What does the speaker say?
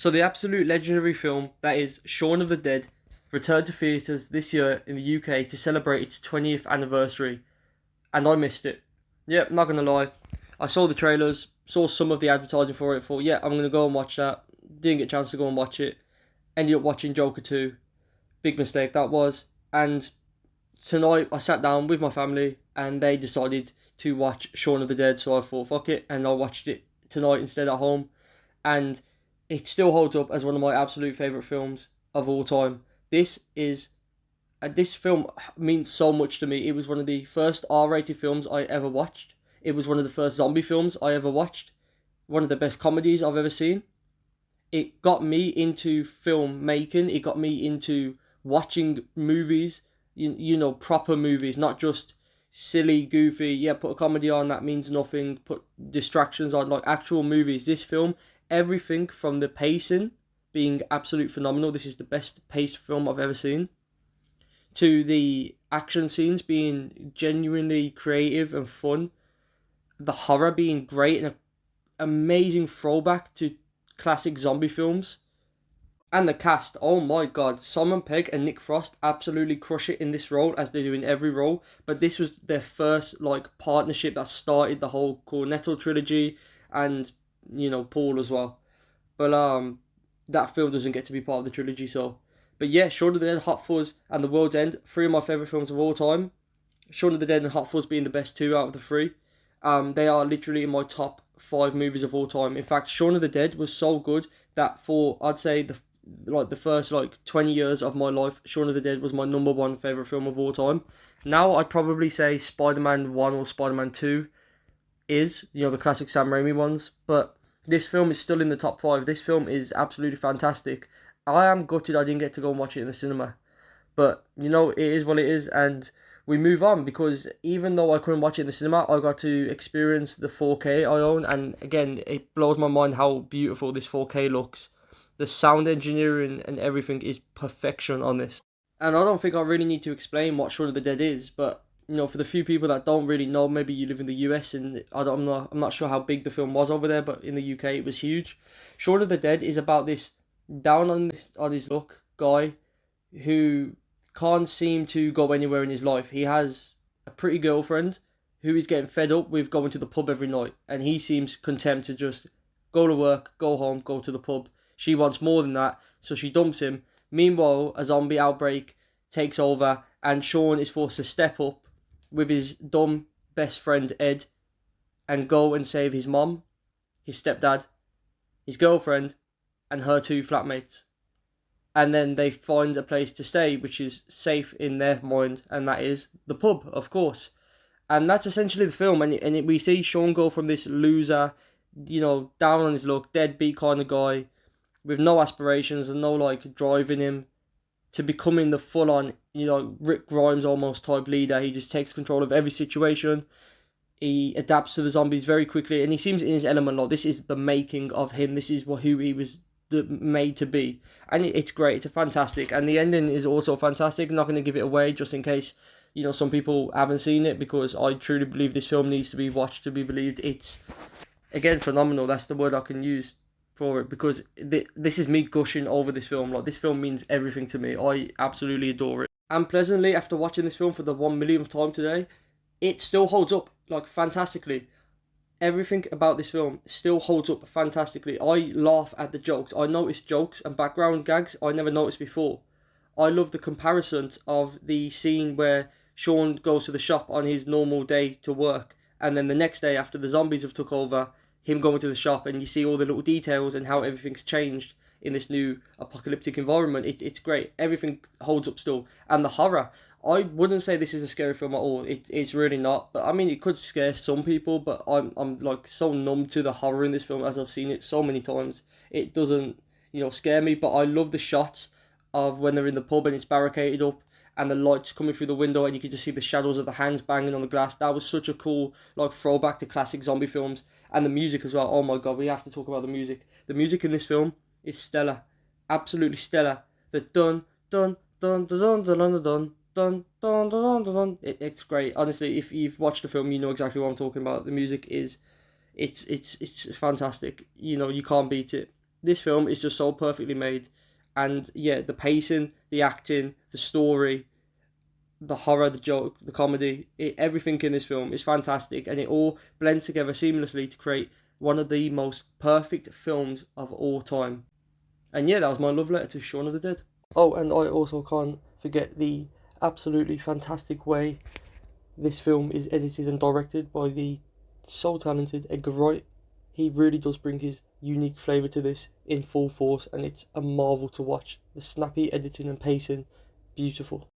So the absolute legendary film that is Shaun of the Dead returned to theatres this year in the UK to celebrate its 20th anniversary, and I missed it. Yep, not gonna lie. I saw the trailers, saw some of the advertising for it, thought, yeah, I'm gonna go and watch that. Didn't get a chance to go and watch it. Ended up watching Joker 2. Big mistake that was. And tonight I sat down with my family and they decided to watch Shaun of the Dead, so I thought, fuck it, and I watched it tonight instead at home. And it still holds up as one of my absolute favourite films of all time. This film means so much to me. It was one of the first R-rated films I ever watched. It was one of the first zombie films I ever watched. One of the best comedies I've ever seen. It got me into film making. It got me into watching movies, proper movies, not just silly, goofy, yeah, put a comedy on that means nothing, put distractions on, like actual movies. This film, everything from the pacing being absolute phenomenal. This is the best paced film I've ever seen, to the action scenes being genuinely creative and fun, the horror being great and an amazing throwback to classic zombie films. And the cast, oh my god, Simon Pegg and Nick Frost absolutely crush it in this role as they do in every role. But this was their first partnership that started the whole Cornetto trilogy, and Paul as well. But that film doesn't get to be part of the trilogy, so. But yeah, Shaun of the Dead, Hot Fuzz, and The World's End, three of my favourite films of all time. Shaun of the Dead and Hot Fuzz being the best two out of the three. They are literally in my top five movies of all time. In fact, Shaun of the Dead was so good that for I'd say the first 20 years of my life, Shaun of the Dead was my number one favourite film of all time. Now I'd probably say Spider-Man 1 or Spider-Man 2 is, the classic Sam Raimi ones, but this film is still in the top five. This film is absolutely fantastic. I am gutted I didn't get to go and watch it in the cinema, but it is what it is, and we move on because even though I couldn't watch it in the cinema, I got to experience the 4K I own, and again, it blows my mind how beautiful this 4K looks. The sound engineering and everything is perfection on this. And I don't think I really need to explain what Shaun of the Dead is, but for the few people that don't really know, maybe you live in the US and I'm not sure how big the film was over there, but in the UK it was huge. Shaun of the Dead is about this down on his luck guy who can't seem to go anywhere in his life. He has a pretty girlfriend who is getting fed up with going to the pub every night, and he seems content to just go to work, go home, go to the pub. She wants more than that, so she dumps him. Meanwhile, a zombie outbreak takes over, and Shaun is forced to step up with his dumb best friend Ed and go and save his mom, his stepdad, his girlfriend, and her two flatmates. And then they find a place to stay which is safe in their mind, and that is the pub, of course. And that's essentially the film, and we see Shaun go from this loser, down on his luck, deadbeat kind of guy with no aspirations and no drive in him, to becoming the full-on, Rick Grimes almost type leader. He just takes control of every situation. He adapts to the zombies very quickly, and he seems in his element. This is the making of him. This is who he was made to be, and it's great. It's a fantastic, and the ending is also fantastic. I'm not going to give it away just in case some people haven't seen it, because I truly believe this film needs to be watched to be believed. It's again phenomenal. That's the word I can use for it, because this is me gushing over this film. This film means everything to me. I absolutely adore it, and pleasantly, after watching this film for the 1 millionth time today, it still holds up fantastically. Everything about this film still holds up fantastically. I laugh at the jokes. I notice jokes and background gags I never noticed before. I love the comparison of the scene where Shaun goes to the shop on his normal day to work, and then the next day after the zombies have took over, him going to the shop, and you see all the little details and how everything's changed in this new apocalyptic environment. It's great. Everything holds up still. And the horror, I wouldn't say this is a scary film at all. It's really not. But I mean, it could scare some people, but I'm so numb to the horror in this film as I've seen it so many times. It doesn't, scare me, but I love the shots of when they're in the pub and it's barricaded up and the lights coming through the window and you can just see the shadows of the hands banging on the glass. That was such a cool throwback to classic zombie films. And the music as well. Oh my god, we have to talk about the music. The music in this film is stellar. Absolutely stellar. The dun dun dun dun dun dun dun dun dun dun dun dun dun. It's great. Honestly, if you've watched the film, you know exactly what I'm talking about. The music is it's fantastic. You can't beat it. This film is just so perfectly made, and yeah, the pacing, the acting, the story, the horror, the joke, the comedy, everything in this film is fantastic, and it all blends together seamlessly to create one of the most perfect films of all time. And yeah, that was my love letter to Shaun of the Dead. Oh, and I also can't forget the absolutely fantastic way this film is edited and directed by the so talented Edgar Wright. He really does bring his unique flavour to this in full force, and it's a marvel to watch. The snappy editing and pacing, beautiful.